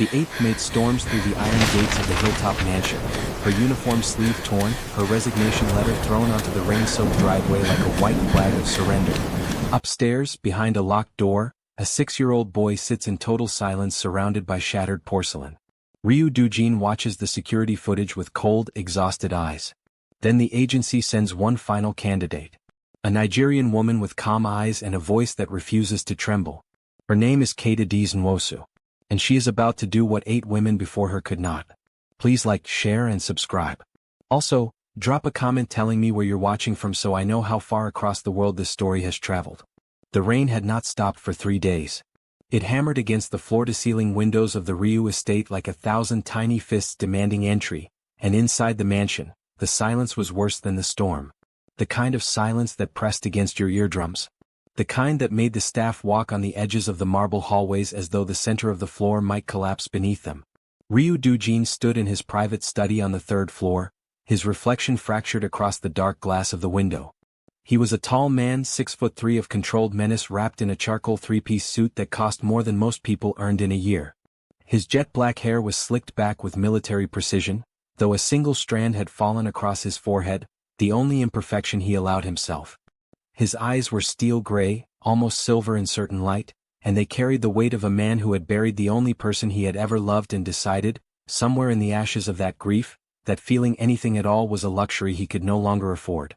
The eighth maid storms through the iron gates of the hilltop mansion, her uniform sleeve torn, her resignation letter thrown onto the rain-soaked driveway like a white flag of surrender. Upstairs, behind a locked door, a 6-year-old boy sits in total silence surrounded by shattered porcelain. Ryu Doojin watches the security footage with cold, exhausted eyes. Then the agency sends one final candidate. A Nigerian woman with calm eyes and a voice that refuses to tremble. Her name is Kpop, and she is about to do what 8 women before her could not. Please like, share and subscribe. Also, drop a comment telling me where you're watching from so I know how far across the world this story has traveled. The rain had not stopped for 3 days. It hammered against the floor-to-ceiling windows of the Ryu estate like 1,000 tiny fists demanding entry, and inside the mansion, the silence was worse than the storm. The kind of silence that pressed against your eardrums. The kind that made the staff walk on the edges of the marble hallways as though the center of the floor might collapse beneath them. Ryu Doojin stood in his private study on the 3rd floor, his reflection fractured across the dark glass of the window. He was a tall man, 6'3" of controlled menace wrapped in a charcoal 3-piece suit that cost more than most people earned in a year. His jet black hair was slicked back with military precision, though a single strand had fallen across his forehead, the only imperfection he allowed himself. His eyes were steel gray, almost silver in certain light, and they carried the weight of a man who had buried the only person he had ever loved and decided, somewhere in the ashes of that grief, that feeling anything at all was a luxury he could no longer afford.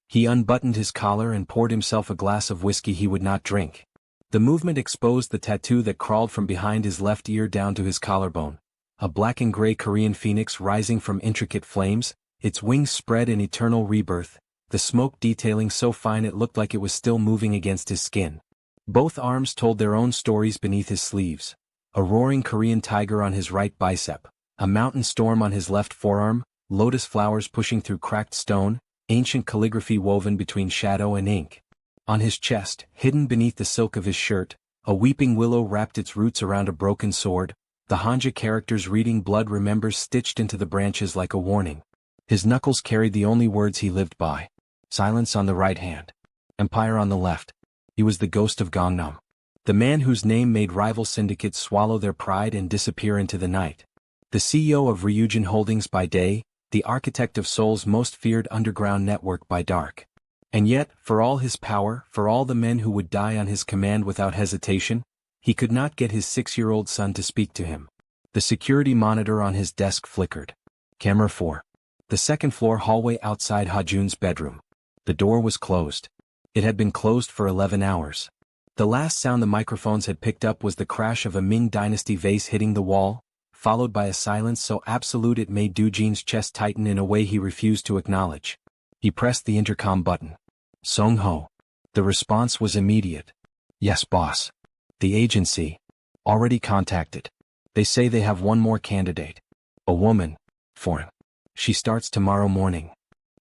He unbuttoned his collar and poured himself a glass of whiskey he would not drink. The movement exposed the tattoo that crawled from behind his left ear down to his collarbone, a black and gray Korean phoenix rising from intricate flames, its wings spread in eternal rebirth, the smoke detailing so fine it looked like it was still moving against his skin. Both arms told their own stories beneath his sleeves. A roaring Korean tiger on his right bicep, a mountain storm on his left forearm, lotus flowers pushing through cracked stone, ancient calligraphy woven between shadow and ink. On his chest, hidden beneath the silk of his shirt, a weeping willow wrapped its roots around a broken sword, the Hanja characters reading blood remembers stitched into the branches like a warning. His knuckles carried the only words he lived by. Silence on the right hand. Empire on the left. He was the ghost of Gangnam. The man whose name made rival syndicates swallow their pride and disappear into the night. The CEO of Ryujin Holdings by day, the architect of Seoul's most feared underground network by dark. And yet, for all his power, for all the men who would die on his command without hesitation, he could not get his 6-year-old son to speak to him. The security monitor on his desk flickered. Camera 4. The 2nd floor hallway outside Hajun's bedroom. The door was closed. It had been closed for 11 hours. The last sound the microphones had picked up was the crash of a Ming Dynasty vase hitting the wall, followed by a silence so absolute it made Doojin's chest tighten in a way he refused to acknowledge. He pressed the intercom button. Song-ho. The response was immediate. Yes, boss. The agency. Already contacted. They say they have one more candidate. A woman. Foreign. She starts tomorrow morning.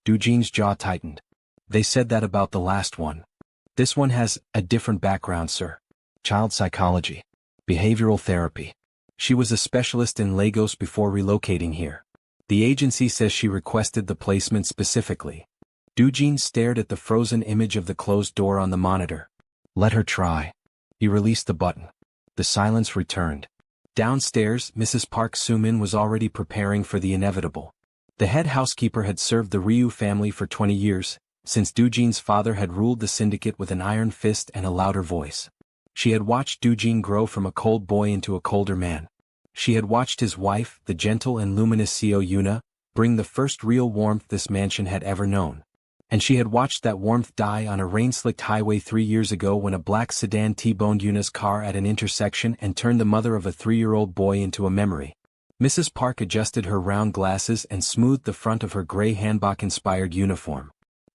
Doojin's jaw tightened. They said that about the last one. This one has a different background, sir. Child psychology. Behavioral therapy. She was a specialist in Lagos before relocating here. The agency says she requested the placement specifically. Doojin stared at the frozen image of the closed door on the monitor. Let her try. He released the button. The silence returned. Downstairs, Mrs. Park Soo-min was already preparing for the inevitable. The head housekeeper had served the Ryu family for 20 years, since Doojin's father had ruled the syndicate with an iron fist and a louder voice. She had watched Doojin grow from a cold boy into a colder man. She had watched his wife, the gentle and luminous Seo Yuna, bring the first real warmth this mansion had ever known. And she had watched that warmth die on a rain-slicked highway 3 years ago when a black sedan T-boned Yuna's car at an intersection and turned the mother of a 3-year-old boy into a memory. Mrs. Park adjusted her round glasses and smoothed the front of her gray hanbok-inspired uniform.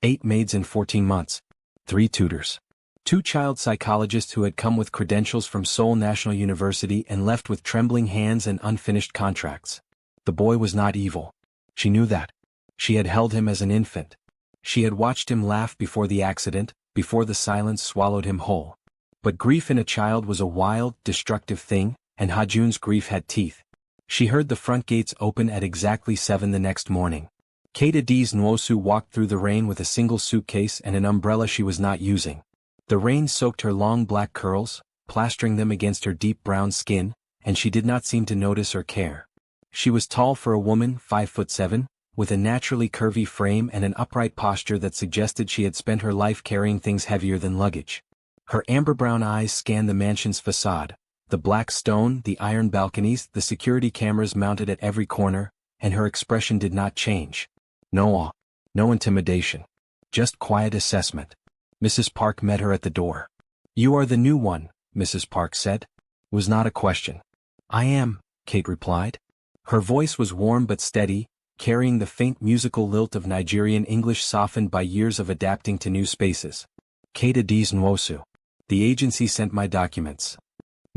8 maids in 14 months. 3 tutors. 2 child psychologists who had come with credentials from Seoul National University and left with trembling hands and unfinished contracts. The boy was not evil. She knew that. She had held him as an infant. She had watched him laugh before the accident, before the silence swallowed him whole. But grief in a child was a wild, destructive thing, and Hajun's grief had teeth. She heard the front gates open at exactly 7 the next morning. Kd's Nwosu walked through the rain with a single suitcase and an umbrella she was not using. The rain soaked her long black curls, plastering them against her deep brown skin, and she did not seem to notice or care. She was tall for a woman, 5'7", with a naturally curvy frame and an upright posture that suggested she had spent her life carrying things heavier than luggage. Her amber-brown eyes scanned the mansion's facade, the black stone, the iron balconies, the security cameras mounted at every corner, and her expression did not change. No awe, no intimidation. Just quiet assessment. Mrs. Park met her at the door. "You are the new one," Mrs. Park said. It was not a question. "I am," Kate replied. Her voice was warm but steady, carrying the faint musical lilt of Nigerian English softened by years of adapting to new spaces. "Kate Adiz Nwosu. The agency sent my documents."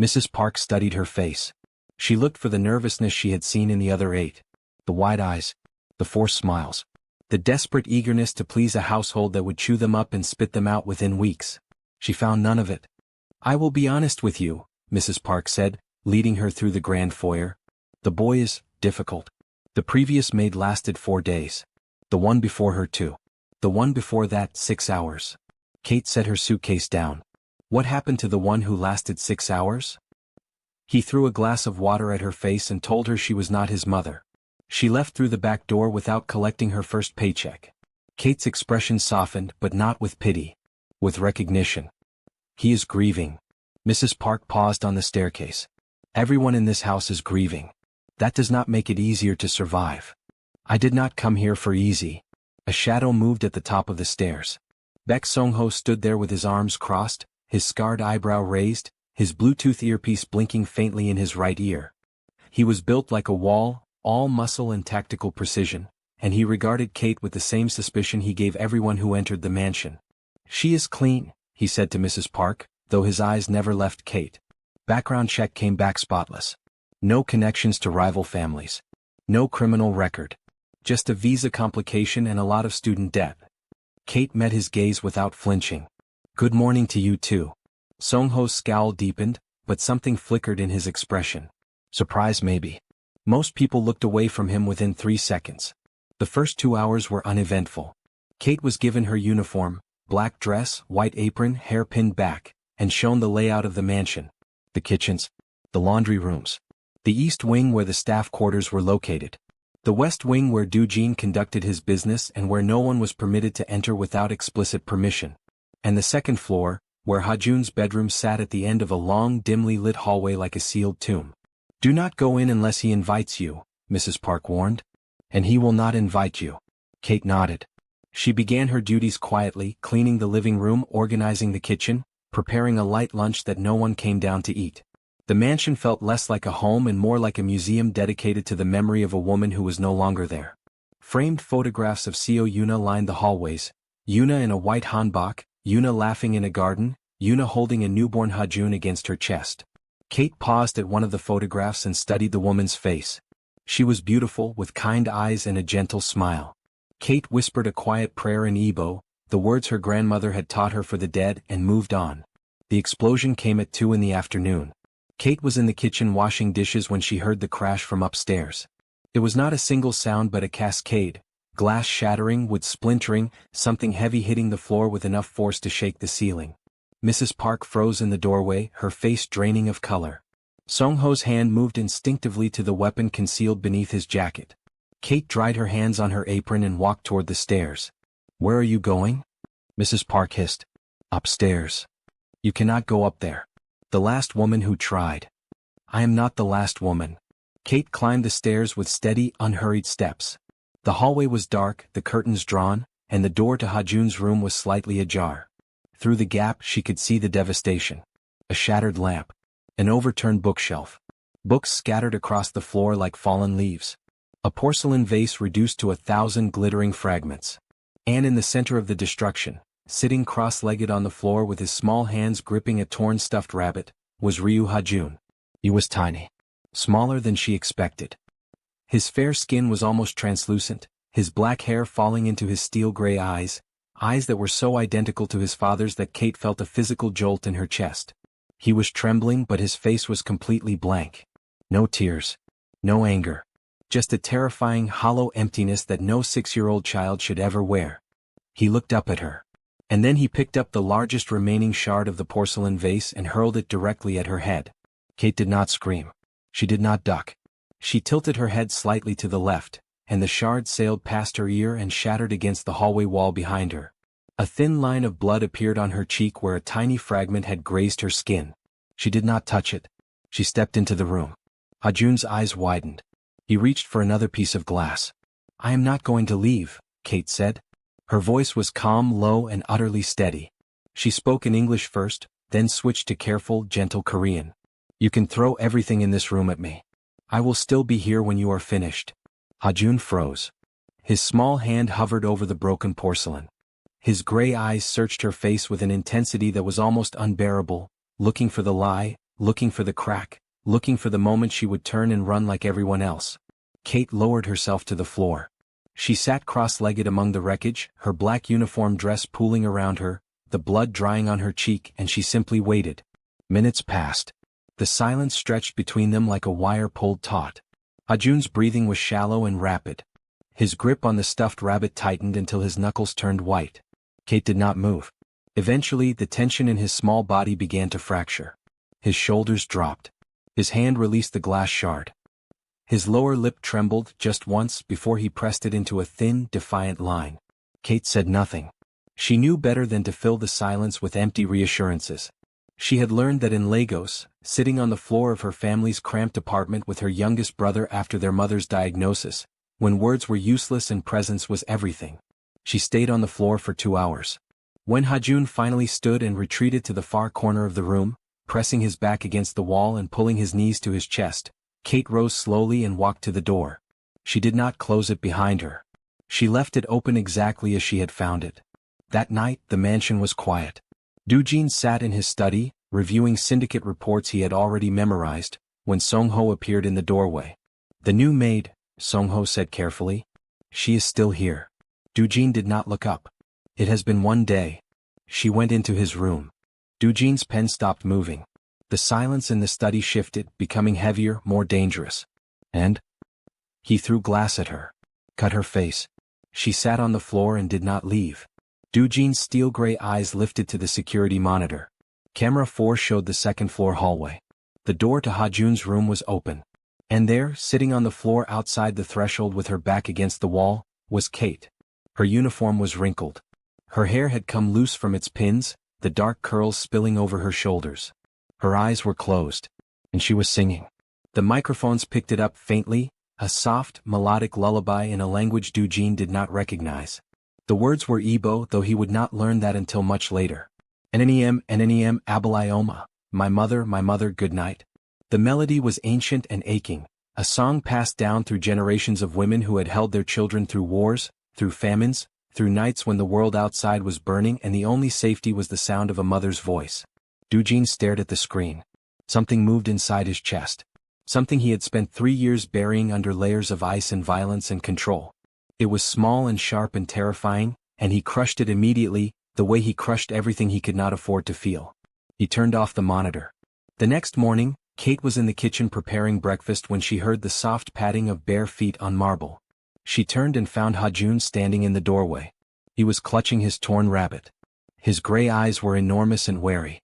Mrs. Park studied her face. She looked for the nervousness she had seen in the other 8. The wide eyes, the forced smiles, the desperate eagerness to please a household that would chew them up and spit them out within weeks. She found none of it. "I will be honest with you," Mrs. Park said, leading her through the grand foyer. "The boy is difficult. The previous maid lasted 4 days. The one before her 2. The one before that 6 hours." Kate set her suitcase down. "What happened to the one who lasted 6 hours?" He threw a glass of water at her face and told her she was not his mother. She left through the back door without collecting her first paycheck. Kate's expression softened, but not with pity. With recognition. "He is grieving." Mrs. Park paused on the staircase. "Everyone in this house is grieving. That does not make it easier to survive. I did not come here for easy." A shadow moved at the top of the stairs. Baek Song-ho stood there with his arms crossed, his scarred eyebrow raised, his Bluetooth earpiece blinking faintly in his right ear. He was built like a wall, all muscle and tactical precision, and he regarded Kate with the same suspicion he gave everyone who entered the mansion. "She is clean," he said to Mrs. Park, though his eyes never left Kate. Background check came back spotless. No connections to rival families. No criminal record. Just a visa complication and a lot of student debt. Kate met his gaze without flinching. "Good morning to you too." Song-ho's scowl deepened, but something flickered in his expression. Surprise maybe. Most people looked away from him within 3 seconds. The first 2 hours were uneventful. Kate was given her uniform, black dress, white apron, hair pinned back, and shown the layout of the mansion. The kitchens. The laundry rooms. The east wing where the staff quarters were located. The west wing where Doo-jin conducted his business and where no one was permitted to enter without explicit permission. And the second floor, where Ha-jun's bedroom sat at the end of a long, dimly lit hallway like a sealed tomb. "Do not go in unless he invites you," Mrs. Park warned. "And he will not invite you." Kate nodded. She began her duties quietly, cleaning the living room, organizing the kitchen, preparing a light lunch that no one came down to eat. The mansion felt less like a home and more like a museum dedicated to the memory of a woman who was no longer there. Framed photographs of Seo Yuna lined the hallways, Yuna in a white hanbok, Yuna laughing in a garden, Yuna holding a newborn Ha-jun against her chest. Kate paused at one of the photographs and studied the woman's face. She was beautiful, with kind eyes and a gentle smile. Kate whispered a quiet prayer in Igbo, the words her grandmother had taught her for the dead, and moved on. The explosion came at 2 in the afternoon. Kate was in the kitchen washing dishes when she heard the crash from upstairs. It was not a single sound but a cascade, glass shattering, wood splintering, something heavy hitting the floor with enough force to shake the ceiling. Mrs. Park froze in the doorway, her face draining of color. Song-ho's hand moved instinctively to the weapon concealed beneath his jacket. Kate dried her hands on her apron and walked toward the stairs. "Where are you going?" Mrs. Park hissed. "Upstairs. You cannot go up there. The last woman who tried." "I am not the last woman." Kate climbed the stairs with steady, unhurried steps. The hallway was dark, the curtains drawn, and the door to Ha-jun's room was slightly ajar. Through the gap she could see the devastation. A shattered lamp. An overturned bookshelf. Books scattered across the floor like fallen leaves. A porcelain vase reduced to 1,000 glittering fragments. And in the center of the destruction, sitting cross-legged on the floor with his small hands gripping a torn stuffed rabbit, was Ryu Ha-jun. He was tiny. Smaller than she expected. His fair skin was almost translucent, his black hair falling into his steel-gray eyes, eyes that were so identical to his father's that Kate felt a physical jolt in her chest. He was trembling, but his face was completely blank. No tears. No anger. Just a terrifying, hollow emptiness that no 6-year-old child should ever wear. He looked up at her. And then he picked up the largest remaining shard of the porcelain vase and hurled it directly at her head. Kate did not scream. She did not duck. She tilted her head slightly to the left, and the shard sailed past her ear and shattered against the hallway wall behind her. A thin line of blood appeared on her cheek where a tiny fragment had grazed her skin. She did not touch it. She stepped into the room. Hajun's eyes widened. He reached for another piece of glass. "I am not going to leave," Kate said. Her voice was calm, low, and utterly steady. She spoke in English first, then switched to careful, gentle Korean. "You can throw everything in this room at me. I will still be here when you are finished." Hajun froze. His small hand hovered over the broken porcelain. His gray eyes searched her face with an intensity that was almost unbearable, looking for the lie, looking for the crack, looking for the moment she would turn and run like everyone else. Kate lowered herself to the floor. She sat cross-legged among the wreckage, her black uniform dress pooling around her, the blood drying on her cheek, and she simply waited. Minutes passed. The silence stretched between them like a wire pulled taut. Hajun's breathing was shallow and rapid. His grip on the stuffed rabbit tightened until his knuckles turned white. Kate did not move. Eventually, the tension in his small body began to fracture. His shoulders dropped. His hand released the glass shard. His lower lip trembled just once before he pressed it into a thin, defiant line. Kate said nothing. She knew better than to fill the silence with empty reassurances. She had learned that in Lagos, sitting on the floor of her family's cramped apartment with her youngest brother after their mother's diagnosis, when words were useless and presence was everything. She stayed on the floor for 2 hours. When Hajun finally stood and retreated to the far corner of the room, pressing his back against the wall and pulling his knees to his chest, Kate rose slowly and walked to the door. She did not close it behind her. She left it open exactly as she had found it. That night, the mansion was quiet. Doojin sat in his study, reviewing syndicate reports he had already memorized, when Song-ho appeared in the doorway. "The new maid," Song-ho said carefully. "She is still here." Doojin did not look up. "It has been 1 day." She went into his room. Doojin's pen stopped moving. The silence in the study shifted, becoming heavier, more dangerous. "And?" He threw glass at her. Cut her face. She sat on the floor and did not leave. Doojin's steel-gray eyes lifted to the security monitor. Camera 4 showed the second-floor hallway. The door to Hajun's room was open. And there, sitting on the floor outside the threshold with her back against the wall, was Kate. Her uniform was wrinkled. Her hair had come loose from its pins, the dark curls spilling over her shoulders. Her eyes were closed. And she was singing. The microphones picked it up faintly, a soft, melodic lullaby in a language Doojin did not recognize. The words were Igbo, though he would not learn that until much later. "Nnm, Abalioma, my mother, good night." The melody was ancient and aching, a song passed down through generations of women who had held their children through wars, through famines, through nights when the world outside was burning and the only safety was the sound of a mother's voice. Doojin stared at the screen. Something moved inside his chest. Something he had spent 3 years burying under layers of ice and violence and control. It was small and sharp and terrifying, and he crushed it immediately, the way he crushed everything he could not afford to feel. He turned off the monitor. The next morning, Kate was in the kitchen preparing breakfast when she heard the soft padding of bare feet on marble. She turned and found Hajun standing in the doorway. He was clutching his torn rabbit. His gray eyes were enormous and wary.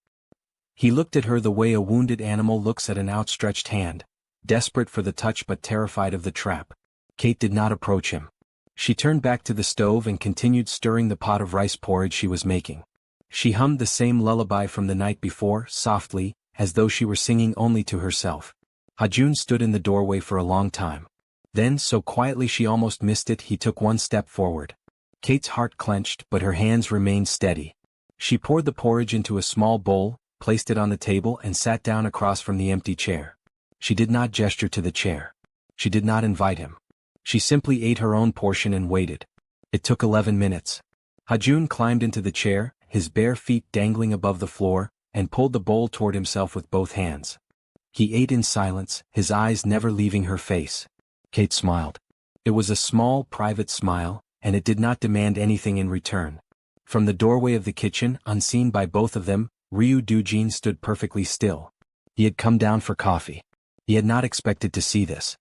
He looked at her the way a wounded animal looks at an outstretched hand, desperate for the touch but terrified of the trap. Kate did not approach him. She turned back to the stove and continued stirring the pot of rice porridge she was making. She hummed the same lullaby from the night before, softly, as though she were singing only to herself. Hajun stood in the doorway for a long time. Then, so quietly she almost missed it, he took 1 step forward. Kate's heart clenched, but her hands remained steady. She poured the porridge into a small bowl, placed it on the table and sat down across from the empty chair. She did not gesture to the chair. She did not invite him. She simply ate her own portion and waited. It took 11 minutes. Hajun climbed into the chair, his bare feet dangling above the floor, and pulled the bowl toward himself with both hands. He ate in silence, his eyes never leaving her face. Kate smiled. It was a small, private smile, and it did not demand anything in return. From the doorway of the kitchen, unseen by both of them, Ryu Doojin stood perfectly still. He had come down for coffee. He had not expected to see this.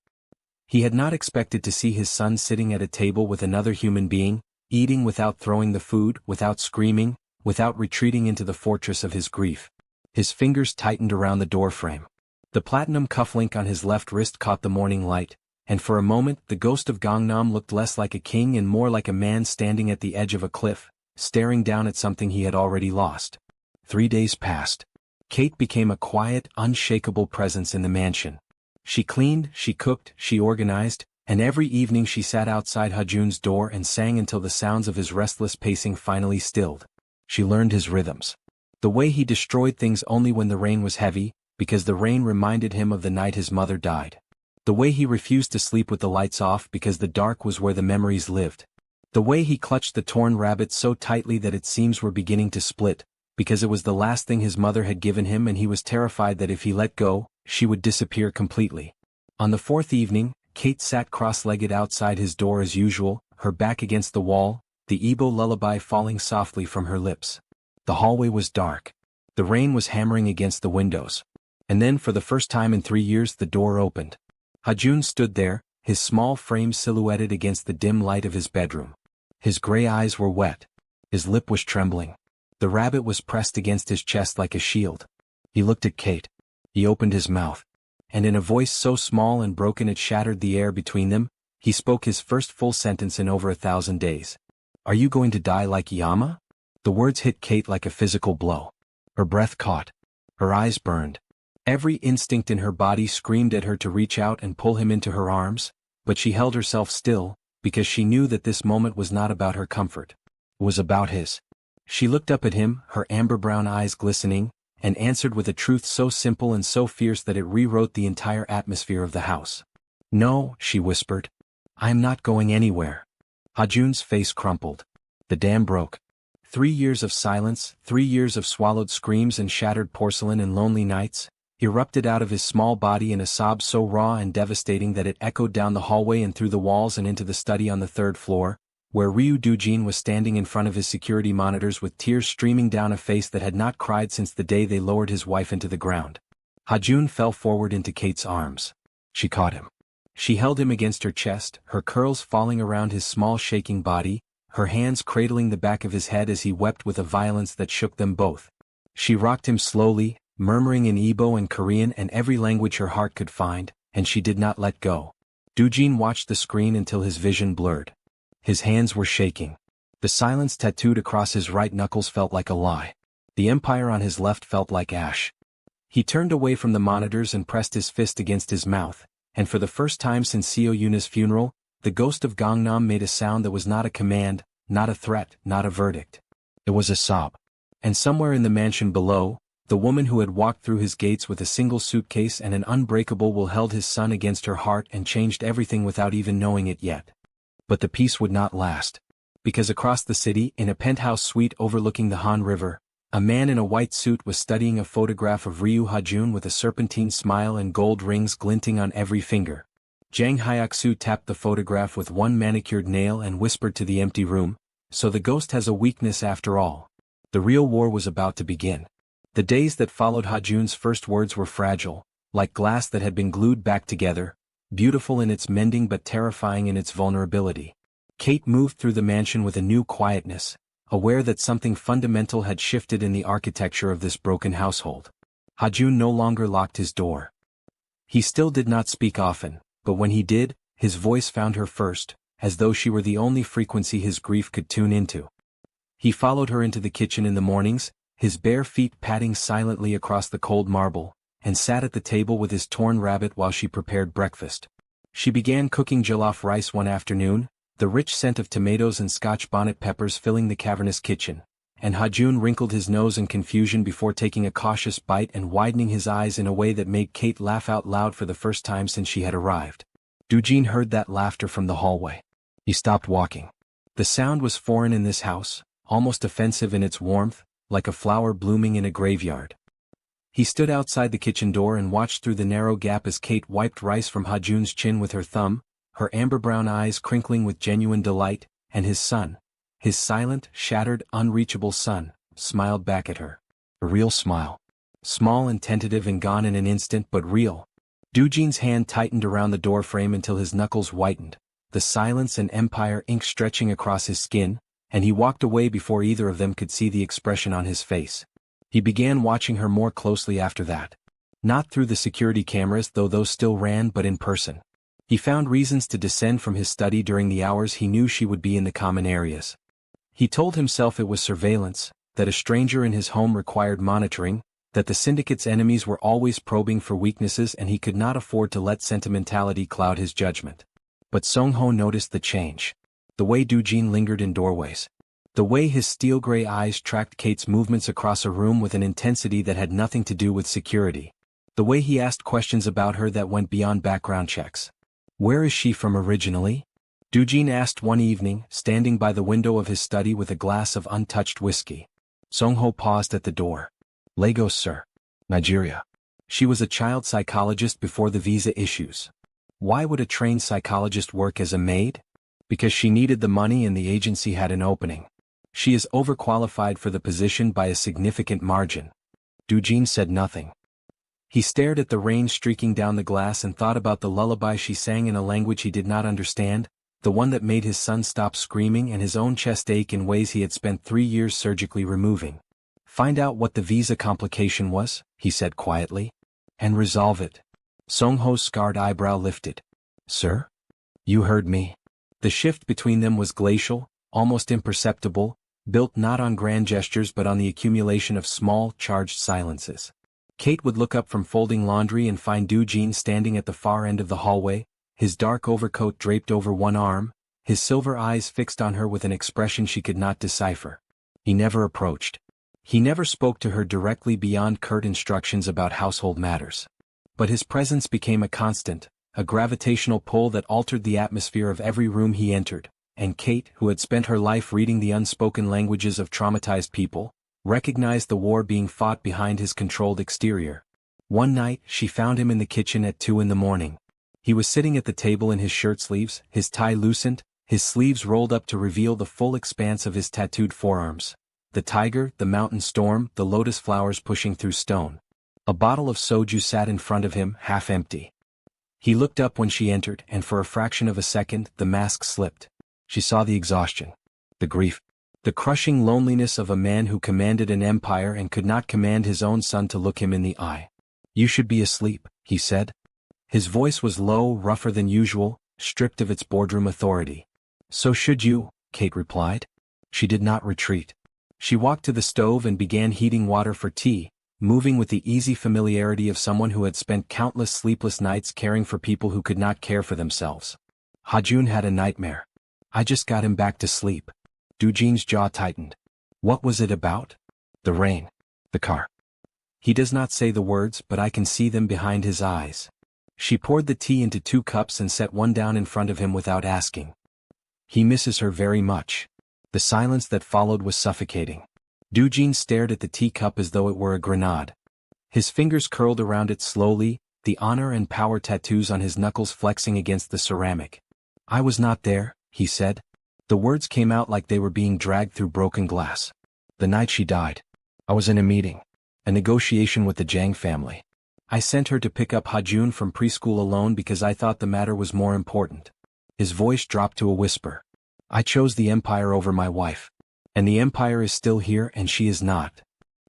He had not expected to see his son sitting at a table with another human being, eating without throwing the food, without screaming, without retreating into the fortress of his grief. His fingers tightened around the doorframe. The platinum cufflink on his left wrist caught the morning light, and for a moment the ghost of Gangnam looked less like a king and more like a man standing at the edge of a cliff, staring down at something he had already lost. 3 days passed. Kate became a quiet, unshakable presence in the mansion. She cleaned, she cooked, she organized, and every evening she sat outside Hajun's door and sang until the sounds of his restless pacing finally stilled. She learned his rhythms. The way he destroyed things only when the rain was heavy, because the rain reminded him of the night his mother died. The way he refused to sleep with the lights off because the dark was where the memories lived. The way he clutched the torn rabbit so tightly that its seams were beginning to split, because it was the last thing his mother had given him and he was terrified that if he let go, she would disappear completely. On the 4th evening, Kate sat cross-legged outside his door as usual, her back against the wall, the Igbo lullaby falling softly from her lips. The hallway was dark. The rain was hammering against the windows. And then for the first time in 3 years the door opened. Hajun stood there, his small frame silhouetted against the dim light of his bedroom. His gray eyes were wet. His lip was trembling. The rabbit was pressed against his chest like a shield. He looked at Kate. He opened his mouth. And in a voice so small and broken it shattered the air between them, he spoke his first full sentence in over 1,000 days. "Are you going to die like Yama?" The words hit Kate like a physical blow. Her breath caught. Her eyes burned. Every instinct in her body screamed at her to reach out and pull him into her arms, but she held herself still, because she knew that this moment was not about her comfort. It was about his. She looked up at him, her amber-brown eyes glistening, and answered with a truth so simple and so fierce that it rewrote the entire atmosphere of the house. "No," she whispered. "I am not going anywhere." Hajun's face crumpled. The dam broke. 3 years of silence, 3 years of swallowed screams and shattered porcelain and lonely nights, erupted out of his small body in a sob so raw and devastating that it echoed down the hallway and through the walls and into the study on the 3rd floor, where Ryu Doojin was standing in front of his security monitors with tears streaming down a face that had not cried since the day they lowered his wife into the ground. Hajun fell forward into Kate's arms. She caught him. She held him against her chest, her curls falling around his small shaking body, her hands cradling the back of his head as he wept with a violence that shook them both. She rocked him slowly, murmuring in Igbo and Korean and every language her heart could find, and she did not let go. Doojin watched the screen until his vision blurred. His hands were shaking. The silence tattooed across his right knuckles felt like a lie. The empire on his left felt like ash. He turned away from the monitors and pressed his fist against his mouth, and for the first time since Seo Yuna's funeral, the ghost of Gangnam made a sound that was not a command, not a threat, not a verdict. It was a sob. And somewhere in the mansion below, the woman who had walked through his gates with a single suitcase and an unbreakable will held his son against her heart and changed everything without even knowing it yet. But the peace would not last. Because across the city, in a penthouse suite overlooking the Han River, a man in a white suit was studying a photograph of Ryu Hajun with a serpentine smile and gold rings glinting on every finger. Jang Hyaksu tapped the photograph with one manicured nail and whispered to the empty room, "So the ghost has a weakness after all." The real war was about to begin. The days that followed Hajun's first words were fragile, like glass that had been glued back together, beautiful in its mending but terrifying in its vulnerability. Kate moved through the mansion with a new quietness, aware that something fundamental had shifted in the architecture of this broken household. Hajun no longer locked his door. He still did not speak often, but when he did, his voice found her first, as though she were the only frequency his grief could tune into. He followed her into the kitchen in the mornings, his bare feet padding silently across the cold marble, and sat at the table with his torn rabbit while she prepared breakfast. She began cooking jollof rice one afternoon, the rich scent of tomatoes and Scotch bonnet peppers filling the cavernous kitchen, and Hajun wrinkled his nose in confusion before taking a cautious bite and widening his eyes in a way that made Kate laugh out loud for the first time since she had arrived. Doojin heard that laughter from the hallway. He stopped walking. The sound was foreign in this house, almost offensive in its warmth, like a flower blooming in a graveyard. He stood outside the kitchen door and watched through the narrow gap as Kate wiped rice from Hajun's chin with her thumb, her amber-brown eyes crinkling with genuine delight, and his son, his silent, shattered, unreachable son, smiled back at her. A real smile. Small and tentative and gone in an instant but real. Doojin's hand tightened around the doorframe until his knuckles whitened, the silence and empire ink stretching across his skin, and he walked away before either of them could see the expression on his face. He began watching her more closely after that. Not through the security cameras, though those still ran, but in person. He found reasons to descend from his study during the hours he knew she would be in the common areas. He told himself it was surveillance, that a stranger in his home required monitoring, that the syndicate's enemies were always probing for weaknesses and he could not afford to let sentimentality cloud his judgment. But Song-ho noticed the change. The way Doojin lingered in doorways. The way his steel-gray eyes tracked Kate's movements across a room with an intensity that had nothing to do with security. The way he asked questions about her that went beyond background checks. Where is she from originally? Doojin asked one evening, standing by the window of his study with a glass of untouched whiskey. Song-ho paused at the door. Lagos, sir. Nigeria. She was a child psychologist before the visa issues. Why would a trained psychologist work as a maid? Because she needed the money and the agency had an opening. She is overqualified for the position by a significant margin. Doojin said nothing. He stared at the rain streaking down the glass and thought about the lullaby she sang in a language he did not understand, the one that made his son stop screaming and his own chest ache in ways he had spent 3 years surgically removing. Find out what the visa complication was, he said quietly, and resolve it. Song-ho's scarred eyebrow lifted. Sir? You heard me. The shift between them was glacial, almost imperceptible, built not on grand gestures but on the accumulation of small, charged silences. Kate would look up from folding laundry and find Doojin standing at the far end of the hallway, his dark overcoat draped over one arm, his silver eyes fixed on her with an expression she could not decipher. He never approached. He never spoke to her directly beyond curt instructions about household matters. But his presence became a constant, a gravitational pull that altered the atmosphere of every room he entered, and Kate, who had spent her life reading the unspoken languages of traumatized people, recognized the war being fought behind his controlled exterior. One night, she found him in the kitchen at 2 a.m. He was sitting at the table in his shirt sleeves, his tie loosened, his sleeves rolled up to reveal the full expanse of his tattooed forearms. The tiger, the mountain storm, the lotus flowers pushing through stone. A bottle of soju sat in front of him, half empty. He looked up when she entered, and for a fraction of a second, the mask slipped. She saw the exhaustion, the grief, the crushing loneliness of a man who commanded an empire and could not command his own son to look him in the eye. You should be asleep, he said. His voice was low, rougher than usual, stripped of its boardroom authority. So should you, Kate replied. She did not retreat. She walked to the stove and began heating water for tea, moving with the easy familiarity of someone who had spent countless sleepless nights caring for people who could not care for themselves. Hajun had a nightmare. I just got him back to sleep. Doojin's jaw tightened. What was it about? The rain. The car. He does not say the words, but I can see them behind his eyes. She poured the tea into 2 cups and set one down in front of him without asking. He misses her very much. The silence that followed was suffocating. Doojin stared at the teacup as though it were a grenade. His fingers curled around it slowly, the honor and power tattoos on his knuckles flexing against the ceramic. I was not there, he said. The words came out like they were being dragged through broken glass. The night she died. I was in a meeting. A negotiation with the Jang family. I sent her to pick up Hajun from preschool alone because I thought the matter was more important. His voice dropped to a whisper. I chose the empire over my wife. And the empire is still here and she is not.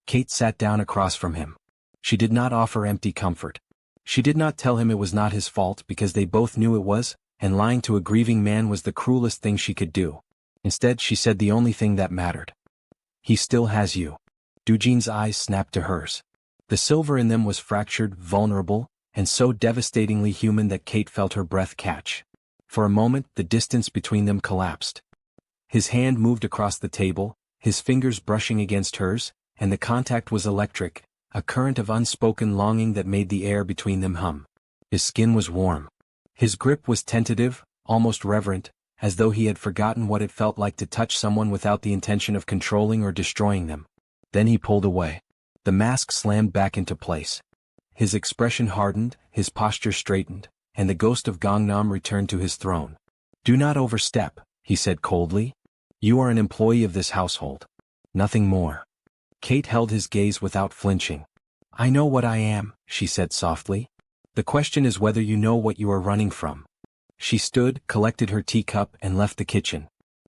Kate sat down across from him. She did not offer empty comfort. She did not tell him it was not his fault because they both knew it was, and lying to a grieving man was the cruelest thing she could do. Instead, she said the only thing that mattered. He still has you. Doojin's eyes snapped to hers. The silver in them was fractured, vulnerable, and so devastatingly human that Kate felt her breath catch. For a moment, the distance between them collapsed. His hand moved across the table, his fingers brushing against hers, and the contact was electric, a current of unspoken longing that made the air between them hum. His skin was warm. His grip was tentative, almost reverent, as though he had forgotten what it felt like to touch someone without the intention of controlling or destroying them. Then he pulled away. The mask slammed back into place. His expression hardened, his posture straightened, and the ghost of Gangnam returned to his throne. Do not overstep, he said coldly. You are an employee of this household. Nothing more. Kate held his gaze without flinching. I know what I am, she said softly. The question is whether you know what you are running from. She stood, collected her teacup, and left the kitchen.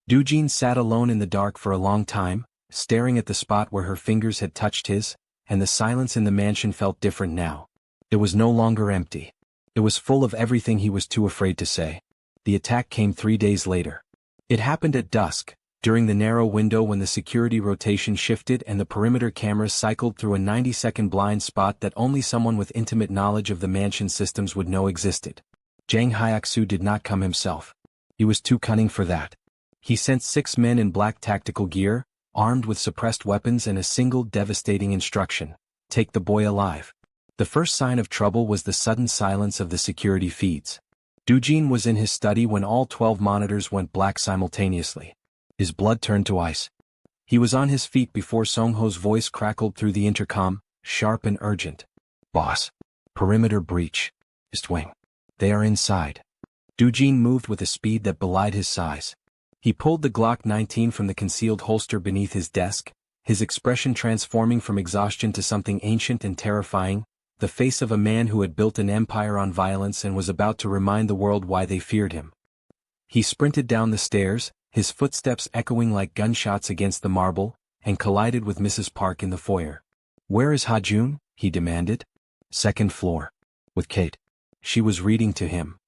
Doojin sat alone in the dark for a long time, staring at the spot where her fingers had touched his, and the silence in the mansion felt different now. It was no longer empty. It was full of everything he was too afraid to say. The attack came 3 days later. It happened at dusk, during the narrow window when the security rotation shifted and the perimeter cameras cycled through a 90-second blind spot that only someone with intimate knowledge of the mansion systems would know existed. Jang Hyuk-soo did not come himself. He was too cunning for that. He sent 6 men in black tactical gear, armed with suppressed weapons and a single devastating instruction: take the boy alive. The first sign of trouble was the sudden silence of the security feeds. Doojin was in his study when all 12 monitors went black simultaneously. His blood turned to ice. He was on his feet before Song-ho's voice crackled through the intercom, sharp and urgent. Boss. Perimeter breach. East wing. They are inside. Doojin moved with a speed that belied his size. He pulled the Glock 19 from the concealed holster beneath his desk, his expression transforming from exhaustion to something ancient and terrifying, the face of a man who had built an empire on violence and was about to remind the world why they feared him. He sprinted down the stairs, his footsteps echoing like gunshots against the marble, and collided with Mrs. Park in the foyer. Where is Ha-jun? He demanded. Second floor. With Kate. She was reading to him.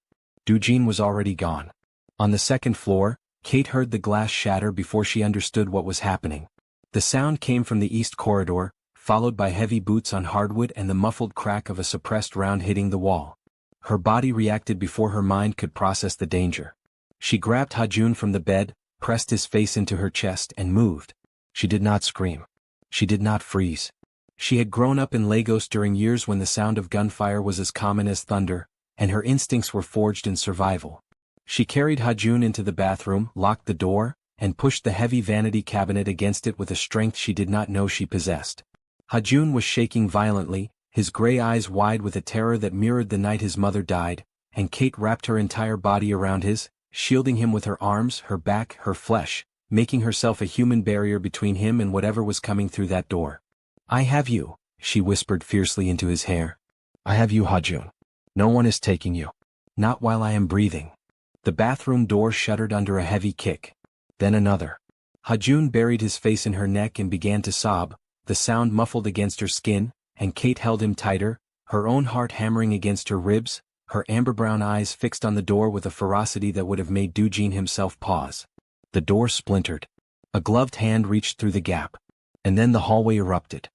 Doojin was already gone. On the second floor, Kate heard the glass shatter before she understood what was happening. The sound came from the east corridor, followed by heavy boots on hardwood and the muffled crack of a suppressed round hitting the wall. Her body reacted before her mind could process the danger. She grabbed Ha-jun from the bed, pressed his face into her chest and moved. She did not scream. She did not freeze. She had grown up in Lagos during years when the sound of gunfire was as common as thunder, and her instincts were forged in survival. She carried Ha-jun into the bathroom, locked the door, and pushed the heavy vanity cabinet against it with a strength she did not know she possessed. Ha-jun was shaking violently, his gray eyes wide with a terror that mirrored the night his mother died, and Kate wrapped her entire body around his, shielding him with her arms, her back, her flesh, making herself a human barrier between him and whatever was coming through that door. I have you, she whispered fiercely into his hair. I have you, Ha-jun. No one is taking you. Not while I am breathing. The bathroom door shuddered under a heavy kick. Then another. Ha-jun buried his face in her neck and began to sob, the sound muffled against her skin, and Kate held him tighter, her own heart hammering against her ribs, her amber-brown eyes fixed on the door with a ferocity that would have made Doojin himself pause. The door splintered. A gloved hand reached through the gap. And then the hallway erupted.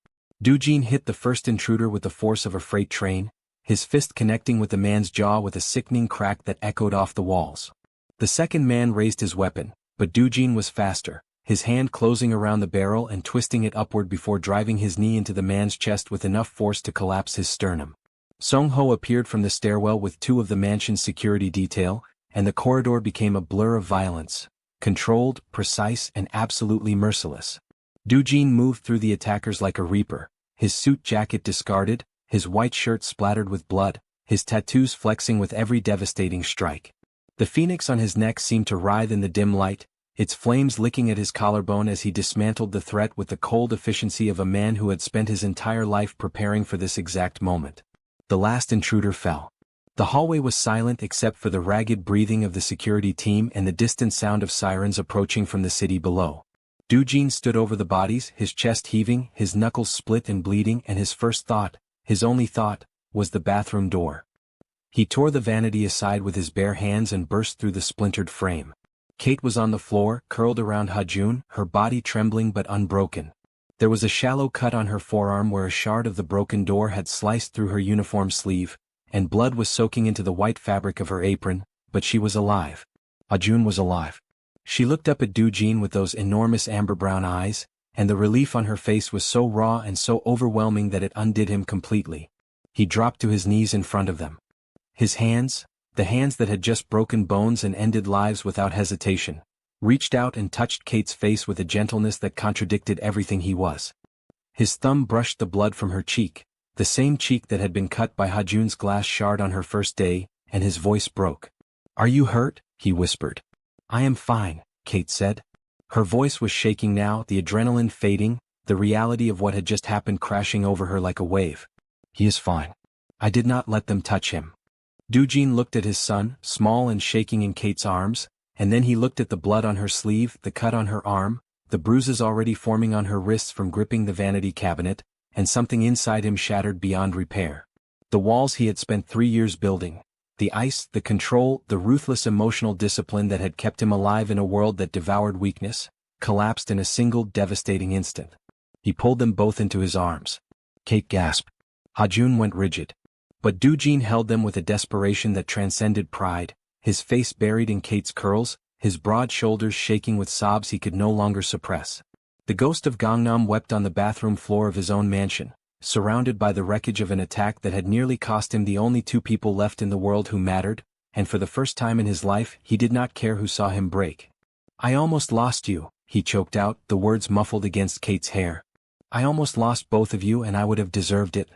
Doojin hit the first intruder with the force of a freight train, his fist connecting with the man's jaw with a sickening crack that echoed off the walls. The second man raised his weapon, but Doojin was faster, his hand closing around the barrel and twisting it upward before driving his knee into the man's chest with enough force to collapse his sternum. Song-ho appeared from the stairwell with 2 of the mansion's security detail, and the corridor became a blur of violence, controlled, precise, and absolutely merciless. Doojin moved through the attackers like a reaper, his suit jacket discarded, his white shirt splattered with blood, his tattoos flexing with every devastating strike. The phoenix on his neck seemed to writhe in the dim light, its flames licking at his collarbone as he dismantled the threat with the cold efficiency of a man who had spent his entire life preparing for this exact moment. The last intruder fell. The hallway was silent except for the ragged breathing of the security team and the distant sound of sirens approaching from the city below. Doojin stood over the bodies, his chest heaving, his knuckles split and bleeding, and his first thought, his only thought, was the bathroom door. He tore the vanity aside with his bare hands and burst through the splintered frame. Kate was on the floor, curled around Ha-jun, her body trembling but unbroken. There was a shallow cut on her forearm where a shard of the broken door had sliced through her uniform sleeve, and blood was soaking into the white fabric of her apron, but she was alive. Ha-jun was alive. She looked up at Doojin with those enormous amber-brown eyes, and the relief on her face was so raw and so overwhelming that it undid him completely. He dropped to his knees in front of them. His hands, the hands that had just broken bones and ended lives without hesitation, reached out and touched Kate's face with a gentleness that contradicted everything he was. His thumb brushed the blood from her cheek, the same cheek that had been cut by Ha-jun's glass shard on her first day, and his voice broke. "Are you hurt?" he whispered. "I am fine," Kate said. Her voice was shaking now, the adrenaline fading, the reality of what had just happened crashing over her like a wave. "He is fine. I did not let them touch him." Doojin looked at his son, small and shaking in Kate's arms, and then he looked at the blood on her sleeve, the cut on her arm, the bruises already forming on her wrists from gripping the vanity cabinet, and something inside him shattered beyond repair. The walls he had spent 3 years building, the ice, the control, the ruthless emotional discipline that had kept him alive in a world that devoured weakness, collapsed in a single devastating instant. He pulled them both into his arms. Kate gasped. Ha-jun went rigid. But Do-jin held them with a desperation that transcended pride, his face buried in Kate's curls, his broad shoulders shaking with sobs he could no longer suppress. The ghost of Gangnam wept on the bathroom floor of his own mansion, surrounded by the wreckage of an attack that had nearly cost him the only 2 people left in the world who mattered, and for the first time in his life he did not care who saw him break. "I almost lost you," he choked out, the words muffled against Kate's hair. "I almost lost both of you and I would have deserved it.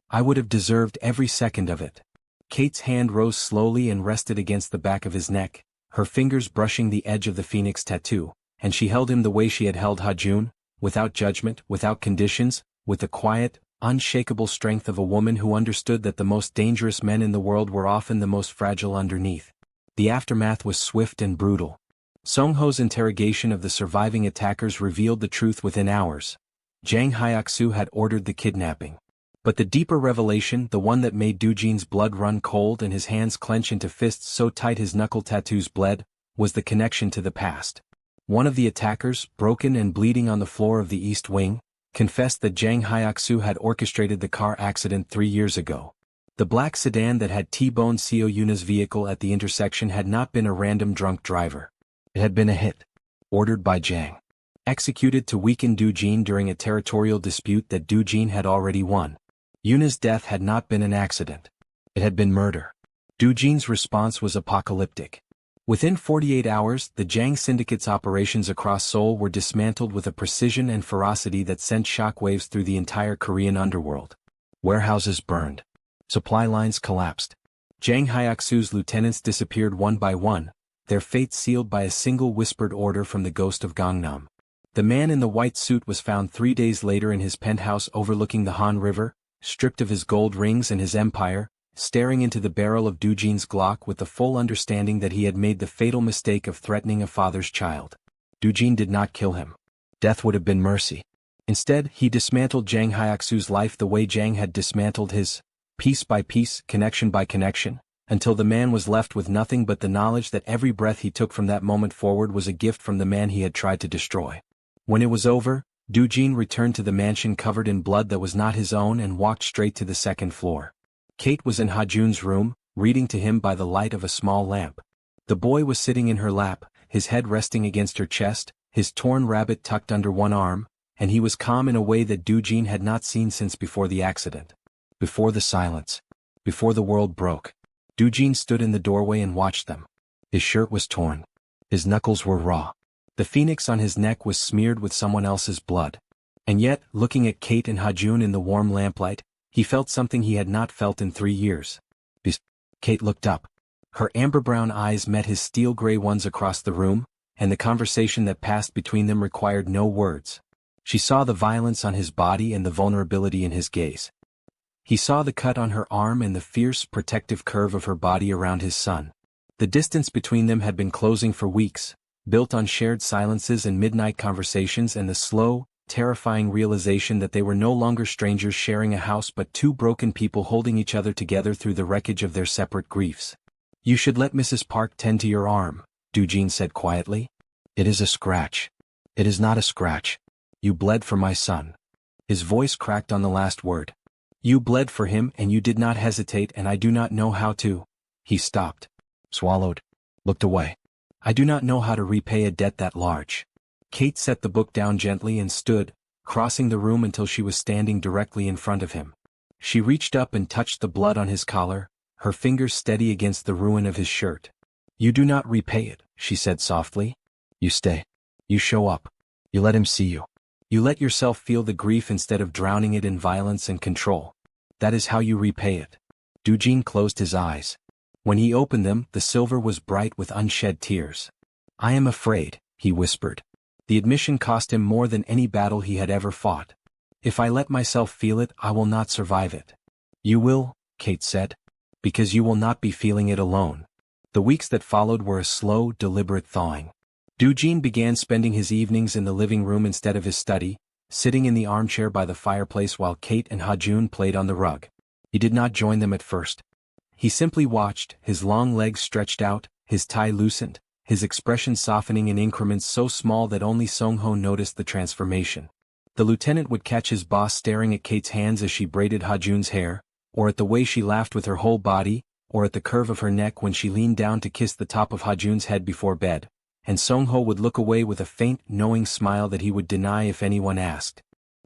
I would have deserved every second of it." Kate's hand rose slowly and rested against the back of his neck, her fingers brushing the edge of the phoenix tattoo, and she held him the way she had held Ha-jun, without judgment, without conditions, with the quiet, unshakable strength of a woman who understood that the most dangerous men in the world were often the most fragile underneath. The aftermath was swift and brutal. Song-ho's interrogation of the surviving attackers revealed the truth within hours. Jang Hyuk-soo had ordered the kidnapping. But the deeper revelation, the one that made Do-jin's blood run cold and his hands clench into fists so tight his knuckle tattoos bled, was the connection to the past. One of the attackers, broken and bleeding on the floor of the East Wing, confessed that Jang Hyuk-soo had orchestrated the car accident 3 years ago. The black sedan that had T-boned Seo Yuna's vehicle at the intersection had not been a random drunk driver. It had been a hit. Ordered by Jang. Executed to weaken Do-jin during a territorial dispute that Do-jin had already won. Yuna's death had not been an accident. It had been murder. Do-jin's response was apocalyptic. Within 48 hours, the Jang Syndicate's operations across Seoul were dismantled with a precision and ferocity that sent shockwaves through the entire Korean underworld. Warehouses burned. Supply lines collapsed. Jang Hyuk-soo's lieutenants disappeared one by one, their fate sealed by a single whispered order from the ghost of Gangnam. The man in the white suit was found 3 days later in his penthouse overlooking the Han River, stripped of his gold rings and his empire, staring into the barrel of Do-jin's Glock with the full understanding that he had made the fatal mistake of threatening a father's child. Do-jin did not kill him. Death would have been mercy. Instead, he dismantled Jang Hyuk-soo's life the way Jang had dismantled his, piece by piece, connection by connection, until the man was left with nothing but the knowledge that every breath he took from that moment forward was a gift from the man he had tried to destroy. When it was over, Do-jin returned to the mansion covered in blood that was not his own and walked straight to the 2nd floor. Kate was in Ha-jun's room, reading to him by the light of a small lamp. The boy was sitting in her lap, his head resting against her chest, his torn rabbit tucked under one arm, and he was calm in a way that Do-jin had not seen since before the accident. Before the silence. Before the world broke. Do-jin stood in the doorway and watched them. His shirt was torn. His knuckles were raw. The phoenix on his neck was smeared with someone else's blood. And yet, looking at Kate and Ha-jun in the warm lamplight, he felt something he had not felt in 3 years. Kate looked up. Her amber-brown eyes met his steel-gray ones across the room, and the conversation that passed between them required no words. She saw the violence on his body and the vulnerability in his gaze. He saw the cut on her arm and the fierce, protective curve of her body around his son. The distance between them had been closing for weeks, built on shared silences and midnight conversations and the slow, terrifying realization that they were no longer strangers sharing a house but 2 broken people holding each other together through the wreckage of their separate griefs. "You should let Mrs. Park tend to your arm," Do-jin said quietly. "It is a scratch." "It is not a scratch. You bled for my son." His voice cracked on the last word. "You bled for him and you did not hesitate and I do not know how to." He stopped. Swallowed. Looked away. "I do not know how to repay a debt that large." Kate set the book down gently and stood, crossing the room until she was standing directly in front of him. She reached up and touched the blood on his collar, her fingers steady against the ruin of his shirt. "You do not repay it," she said softly. "You stay. You show up. You let him see you. You let yourself feel the grief instead of drowning it in violence and control. That is how you repay it." Do-jin closed his eyes. When he opened them, the silver was bright with unshed tears. "I am afraid," he whispered. The admission cost him more than any battle he had ever fought. "If I let myself feel it, I will not survive it." "You will," Kate said. "Because you will not be feeling it alone." The weeks that followed were a slow, deliberate thawing. Do-jin began spending his evenings in the living room instead of his study, sitting in the armchair by the fireplace while Kate and Ha-jun played on the rug. He did not join them at first. He simply watched, his long legs stretched out, his tie loosened, his expression softening in increments so small that only Song-ho noticed the transformation. The lieutenant would catch his boss staring at Kate's hands as she braided Ha-jun's hair, or at the way she laughed with her whole body, or at the curve of her neck when she leaned down to kiss the top of Ha-jun's head before bed, and Song-ho would look away with a faint, knowing smile that he would deny if anyone asked.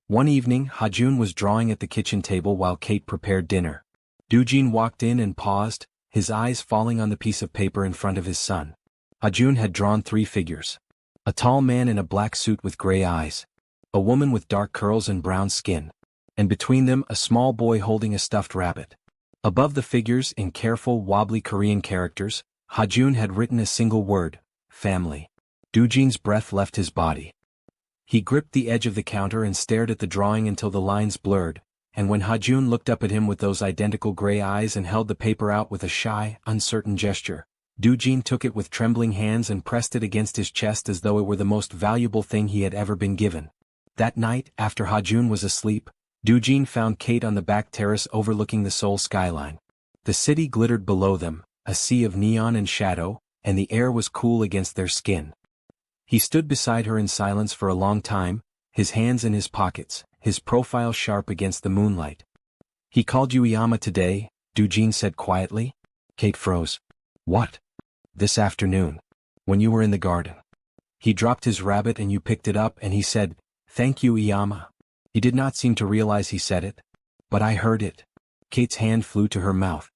One evening, Ha-jun was drawing at the kitchen table while Kate prepared dinner. Doo-jin walked in and paused, his eyes falling on the piece of paper in front of his son. Ha-jun had drawn 3 figures. A tall man in a black suit with gray eyes. A woman with dark curls and brown skin. And between them a small boy holding a stuffed rabbit. Above the figures, in careful, wobbly Korean characters, Ha-jun had written a single word: family. Doo-jin's breath left his body. He gripped the edge of the counter and stared at the drawing until the lines blurred, and when Ha-jun looked up at him with those identical gray eyes and held the paper out with a shy, uncertain gesture, Doo-jin took it with trembling hands and pressed it against his chest as though it were the most valuable thing he had ever been given. That night, after Ha-jun was asleep, Doo-jin found Kate on the back terrace overlooking the Seoul skyline. The city glittered below them, a sea of neon and shadow, and the air was cool against their skin. He stood beside her in silence for a long time, his hands in his pockets, his profile sharp against the moonlight. "He called you Iyama today," Doo-jin said quietly. Kate froze. "What?" "This afternoon. When you were in the garden. He dropped his rabbit and you picked it up and he said, 'Thank you, Iyama.'" He did not seem to realize he said it. "But I heard it." Kate's hand flew to her mouth.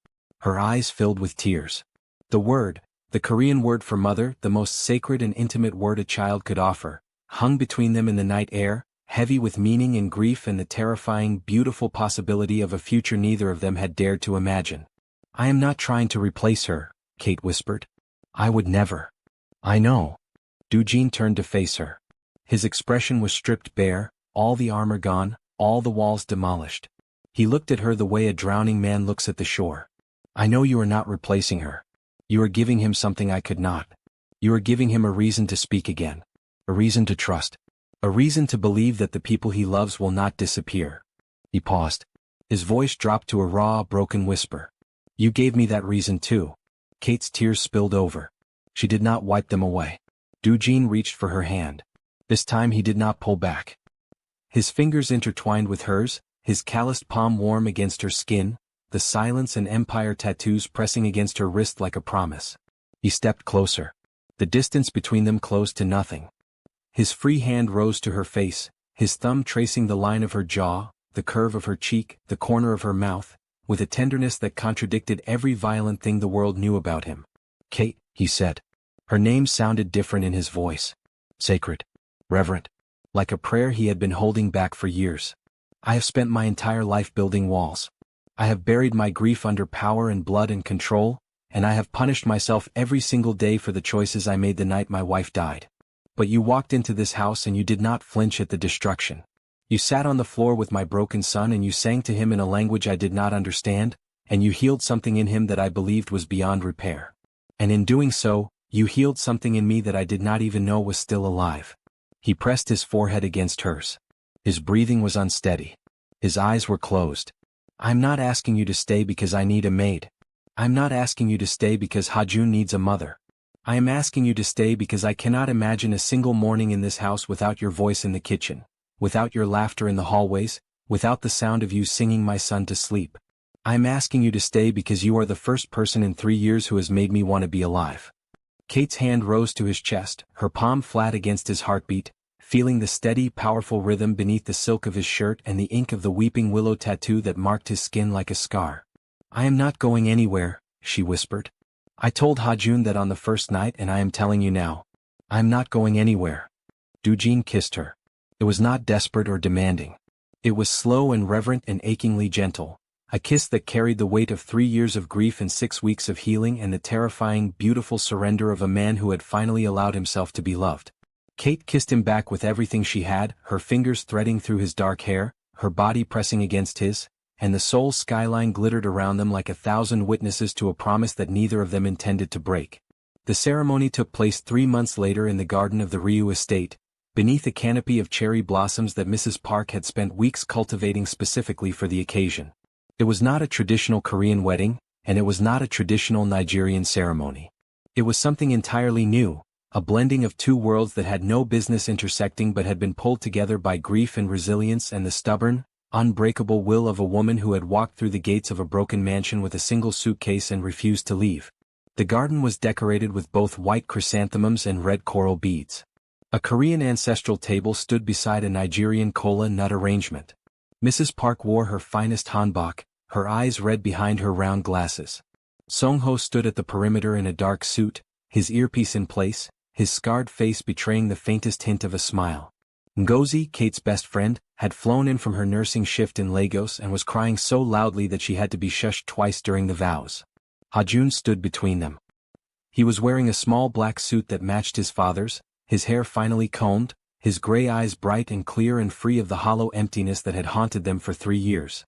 Her eyes filled with tears. The word, the Korean word for mother, the most sacred and intimate word a child could offer, hung between them in the night air, heavy with meaning and grief and the terrifying, beautiful possibility of a future neither of them had dared to imagine. "I am not trying to replace her," Kate whispered. "I would never." "I know." Doo-jin turned to face her. His expression was stripped bare, all the armor gone, all the walls demolished. He looked at her the way a drowning man looks at the shore. "I know you are not replacing her. You are giving him something I could not. You are giving him a reason to speak again. A reason to trust. A reason to believe that the people he loves will not disappear." He paused. His voice dropped to a raw, broken whisper. "You gave me that reason too." Kate's tears spilled over. She did not wipe them away. Doo-jin reached for her hand. This time he did not pull back. His fingers intertwined with hers, his calloused palm warm against her skin, the silence and empire tattoos pressing against her wrist like a promise. He stepped closer. The distance between them closed to nothing. His free hand rose to her face, his thumb tracing the line of her jaw, the curve of her cheek, the corner of her mouth, with a tenderness that contradicted every violent thing the world knew about him. "Kate," he said. Her name sounded different in his voice. Sacred. Reverent. Like a prayer he had been holding back for years. "I have spent my entire life building walls. I have buried my grief under power and blood and control, and I have punished myself every single day for the choices I made the night my wife died. But you walked into this house and you did not flinch at the destruction. You sat on the floor with my broken son and you sang to him in a language I did not understand, and you healed something in him that I believed was beyond repair. And in doing so, you healed something in me that I did not even know was still alive." He pressed his forehead against hers. His breathing was unsteady. His eyes were closed. "I'm not asking you to stay because I need a maid. I'm not asking you to stay because Ha-jun needs a mother. I am asking you to stay because I cannot imagine a single morning in this house without your voice in the kitchen, without your laughter in the hallways, without the sound of you singing my son to sleep. I'm asking you to stay because you are the first person in 3 years who has made me want to be alive." Kate's hand rose to his chest, her palm flat against his heartbeat, feeling the steady, powerful rhythm beneath the silk of his shirt and the ink of the weeping willow tattoo that marked his skin like a scar. "I am not going anywhere," she whispered. "I told Ha-jun that on the first night and I am telling you now. I am not going anywhere." Doo-jin kissed her. It was not desperate or demanding. It was slow and reverent and achingly gentle. A kiss that carried the weight of 3 years of grief and 6 weeks of healing and the terrifying, beautiful surrender of a man who had finally allowed himself to be loved. Kate kissed him back with everything she had, her fingers threading through his dark hair, her body pressing against his, and the Seoul skyline glittered around them like 1,000 witnesses to a promise that neither of them intended to break. The ceremony took place 3 months later in the garden of the Ryu estate, beneath a canopy of cherry blossoms that Mrs. Park had spent weeks cultivating specifically for the occasion. It was not a traditional Korean wedding, and it was not a traditional Nigerian ceremony. It was something entirely new, a blending of two worlds that had no business intersecting but had been pulled together by grief and resilience and the stubborn, unbreakable will of a woman who had walked through the gates of a broken mansion with a single suitcase and refused to leave. The garden was decorated with both white chrysanthemums and red coral beads. A Korean ancestral table stood beside a Nigerian kola nut arrangement. Mrs. Park wore her finest hanbok, her eyes red behind her round glasses. Song-ho stood at the perimeter in a dark suit, his earpiece in place, his scarred face betraying the faintest hint of a smile. Ngozi, Kate's best friend, had flown in from her nursing shift in Lagos and was crying so loudly that she had to be shushed twice during the vows. Hajun stood between them. He was wearing a small black suit that matched his father's, his hair finely combed, his gray eyes bright and clear and free of the hollow emptiness that had haunted them for 3 years.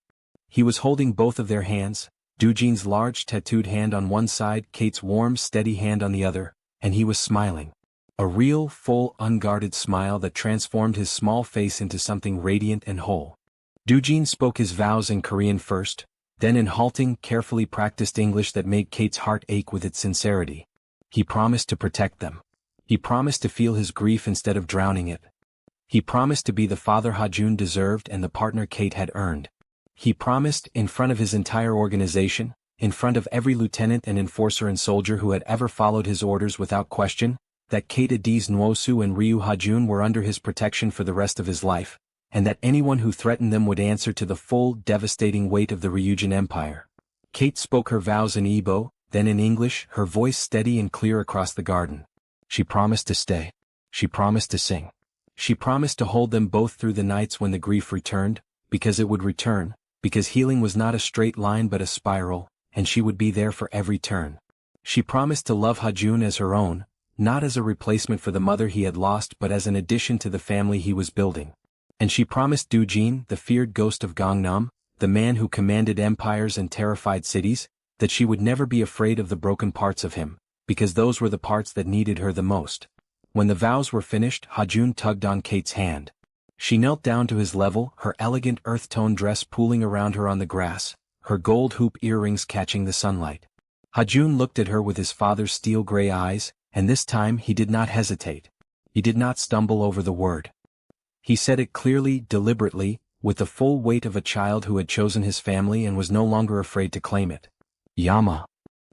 He was holding both of their hands, Doojin's large tattooed hand on one side, Kate's warm, steady hand on the other, and he was smiling. A real, full, unguarded smile that transformed his small face into something radiant and whole. Doojin spoke his vows in Korean first, then in halting, carefully practiced English that made Kate's heart ache with its sincerity. He promised to protect them. He promised to feel his grief instead of drowning it. He promised to be the father Hajun deserved and the partner Kate had earned. He promised, in front of his entire organization, in front of every lieutenant and enforcer and soldier who had ever followed his orders without question, that Kate Adiz Nwosu and Ryu Hajun were under his protection for the rest of his life, and that anyone who threatened them would answer to the full, devastating weight of the Ryujin Empire. Kate spoke her vows in Igbo, then in English, her voice steady and clear across the garden. She promised to stay. She promised to sing. She promised to hold them both through the nights when the grief returned, because it would return, because healing was not a straight line but a spiral, and she would be there for every turn. She promised to love Hajun as her own, not as a replacement for the mother he had lost but as an addition to the family he was building. And she promised Doojin, the feared ghost of Gangnam, the man who commanded empires and terrified cities, that she would never be afraid of the broken parts of him, because those were the parts that needed her the most. When the vows were finished, Hajun tugged on Kate's hand. She knelt down to his level, her elegant earth-tone dress pooling around her on the grass, her gold hoop earrings catching the sunlight. Hajun looked at her with his father's steel-gray eyes, and this time he did not hesitate. He did not stumble over the word. He said it clearly, deliberately, with the full weight of a child who had chosen his family and was no longer afraid to claim it. Yama.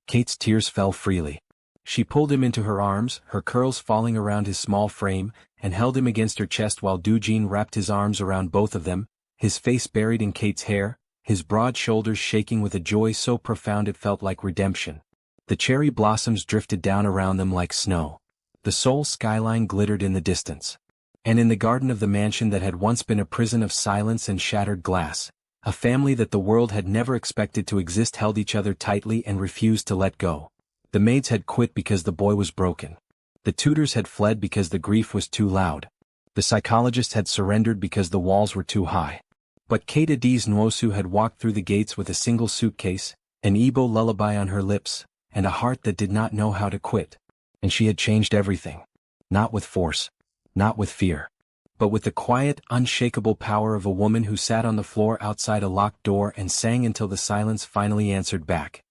Kate's tears fell freely. She pulled him into her arms, her curls falling around his small frame, and held him against her chest while Doojin wrapped his arms around both of them, his face buried in Kate's hair, his broad shoulders shaking with a joy so profound it felt like redemption. The cherry blossoms drifted down around them like snow. The Seoul skyline glittered in the distance. And in the garden of the mansion that had once been a prison of silence and shattered glass, a family that the world had never expected to exist held each other tightly and refused to let go. The maids had quit because the boy was broken. The tutors had fled because the grief was too loud. The psychologists had surrendered because the walls were too high. But Kate Adiz Nwosu had walked through the gates with a single suitcase, an Igbo lullaby on her lips, and a heart that did not know how to quit. And she had changed everything. Not with force. Not with fear. But with the quiet, unshakable power of a woman who sat on the floor outside a locked door and sang until the silence finally answered back.